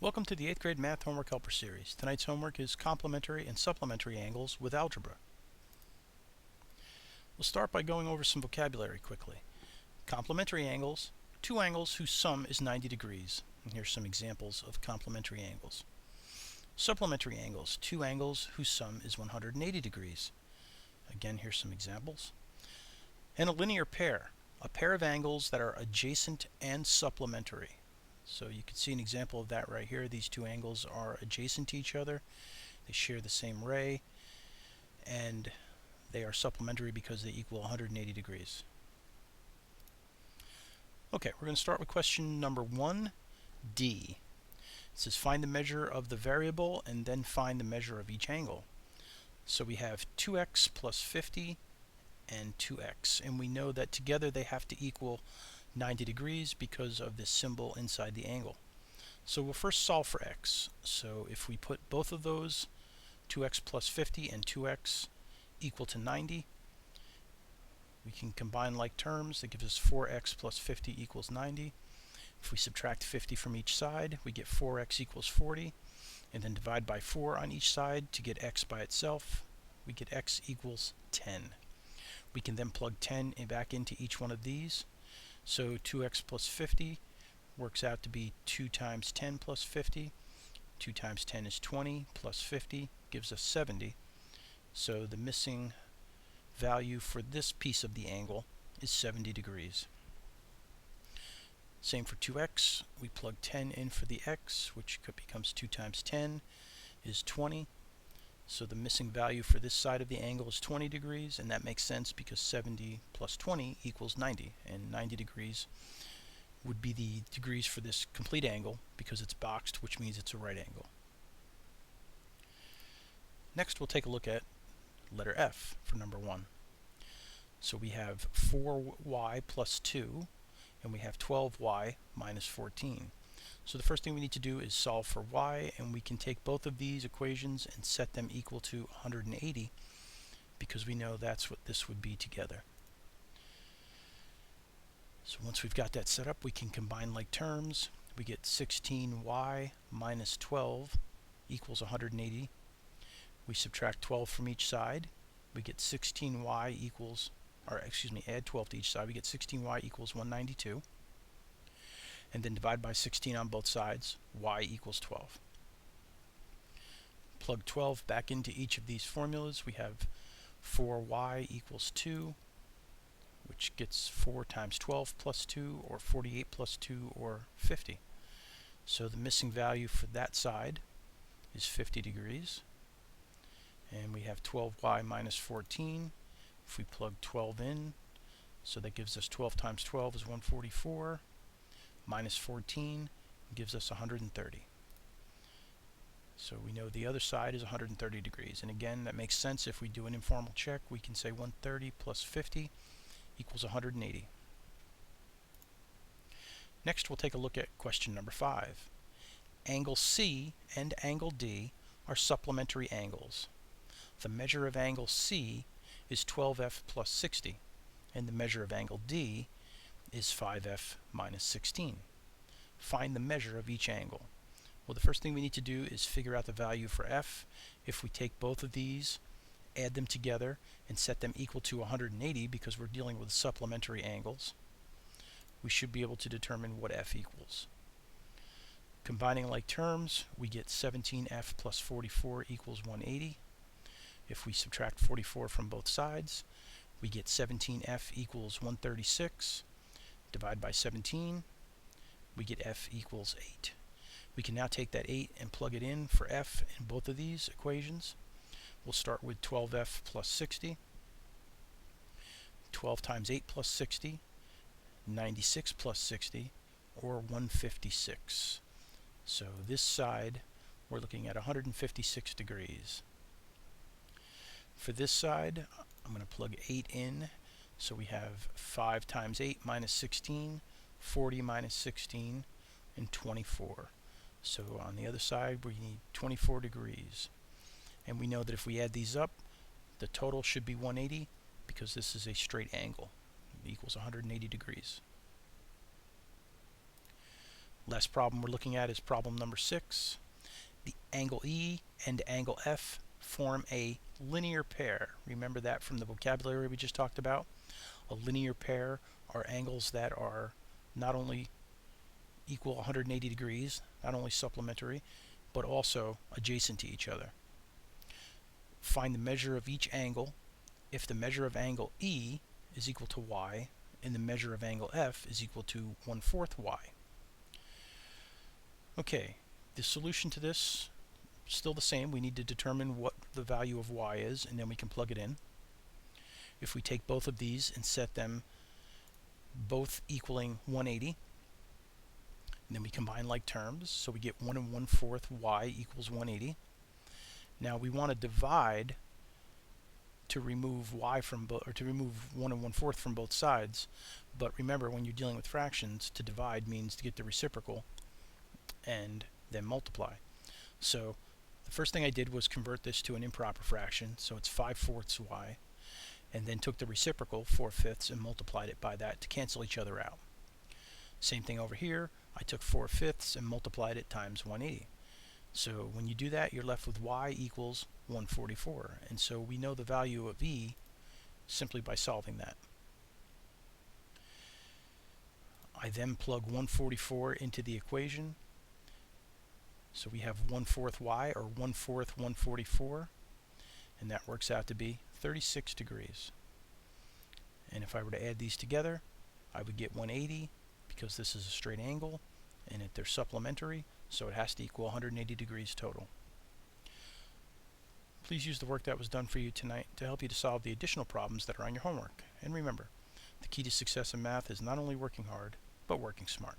Welcome to the 8th grade Math Homework Helper Series. Tonight's homework is complementary and supplementary angles with algebra. We'll start by going over some vocabulary quickly. Complementary angles, two angles whose sum is 90 degrees. And here's some examples of complementary angles. Supplementary angles, two angles whose sum is 180 degrees. Again, here's some examples. And a linear pair, a pair of angles that are adjacent and supplementary. So you can see an example of that right here. These two angles are adjacent to each other. They share the same ray, and they are supplementary because they equal 180 degrees. Okay, we're going to start with question number 1, D. It says find the measure of the variable and then find the measure of each angle. So we have 2x plus 50 and 2x, and we know that together they have to equal 90 degrees because of this symbol inside the angle. So we'll first solve for x. So if we put both of those, 2x plus 50 and 2x equal to 90, we can combine like terms. That gives us 4x plus 50 equals 90. If we subtract 50 from each side, we get 4x equals 40, and then divide by 4 on each side to get x by itself. We get x equals 10. We can then plug 10 back into each one of these. So 2x plus 50 works out to be 2 times 10 plus 50. 2 times 10 is 20 plus 50 gives us 70. So the missing value for this piece of the angle is 70 degrees. Same for 2x. We plug 10 in for the x, which becomes 2 times 10 is 20. So the missing value for this side of the angle is 20 degrees, and that makes sense because 70 plus 20 equals 90, and 90 degrees would be the degrees for this complete angle because it's boxed, which means it's a right angle. Next, we'll take a look at letter F for number 1. So we have 4y plus 2, and we have 12y minus 14. So the first thing we need to do is solve for y, and we can take both of these equations and set them equal to 180 because we know that's what this would be together. So once we've got that set up, we can combine like terms. We get 16y minus 12 equals 180. We subtract 12 from each side. We get 16y equals, add 12 to each side. We get 16y equals 192. And then divide by 16 on both sides, y equals 12. Plug 12 back into each of these formulas. We have 4y equals 2, which gets 4 times 12 plus 2, or 48 plus 2, or 50. So the missing value for that side is 50 degrees. And we have 12y minus 14. If we plug 12 in, so that gives us 12 times 12 is 144. Minus 14 gives us 130. So we know the other side is 130 degrees. And again, that makes sense. If we do an informal check, we can say 130 plus 50 equals 180. Next, we'll take a look at question number 5. Angle C and angle D are supplementary angles. The measure of angle C is 12f plus 60, and the measure of angle D is 5f minus 16. Find the measure of each angle. Well, the first thing we need to do is figure out the value for f. If we take both of these, add them together, and set them equal to 180 because we're dealing with supplementary angles, we should be able to determine what f equals. Combining like terms, we get 17f plus 44 equals 180. If we subtract 44 from both sides, we get 17f equals 136. Divide by 17, we get f equals 8. We can now take that 8 and plug it in for f in both of these equations. We'll start with 12f plus 60. 12 times 8 plus 60, 96 plus 60, or 156. So this side, we're looking at 156 degrees. For this side, I'm going to plug 8 in. So we have 5 times 8 minus 16, 40 minus 16, and 24. So on the other side, we need 24 degrees. And we know that if we add these up, the total should be 180 because this is a straight angle. It equals 180 degrees. Last problem we're looking at is problem number 6. The angle E and angle F form a linear pair. Remember that from the vocabulary we just talked about? A linear pair are angles that are not only equal 180 degrees, not only supplementary, but also adjacent to each other. Find the measure of each angle if the measure of angle E is equal to y and the measure of angle F is equal to 1/4 y. Okay, the solution to this is still the same. We need to determine what the value of y is, and then we can plug it in. If we take both of these and set them both equaling 180, and then we combine like terms, so we get 1 1/4 y equals 180. Now we want to divide to remove y from to remove 1 1/4 from both sides. But remember, when you're dealing with fractions, to divide means to get the reciprocal and then multiply. So the first thing I did was convert this to an improper fraction, so it's 5/4 y, and then took the reciprocal 4/5 and multiplied it by that to cancel each other out. Same thing over here. I took 4/5 and multiplied it times 180. So when you do that, you're left with y equals 144. And so we know the value of E simply by solving that. I then plug 144 into the equation. So we have 1/4 y, or 1/4 144, and that works out to be 36 degrees. And if I were to add these together, I would get 180, because this is a straight angle, and they're supplementary, so it has to equal 180 degrees total. Please use the work that was done for you tonight to help you to solve the additional problems that are on your homework. And remember, the key to success in math is not only working hard, but working smart.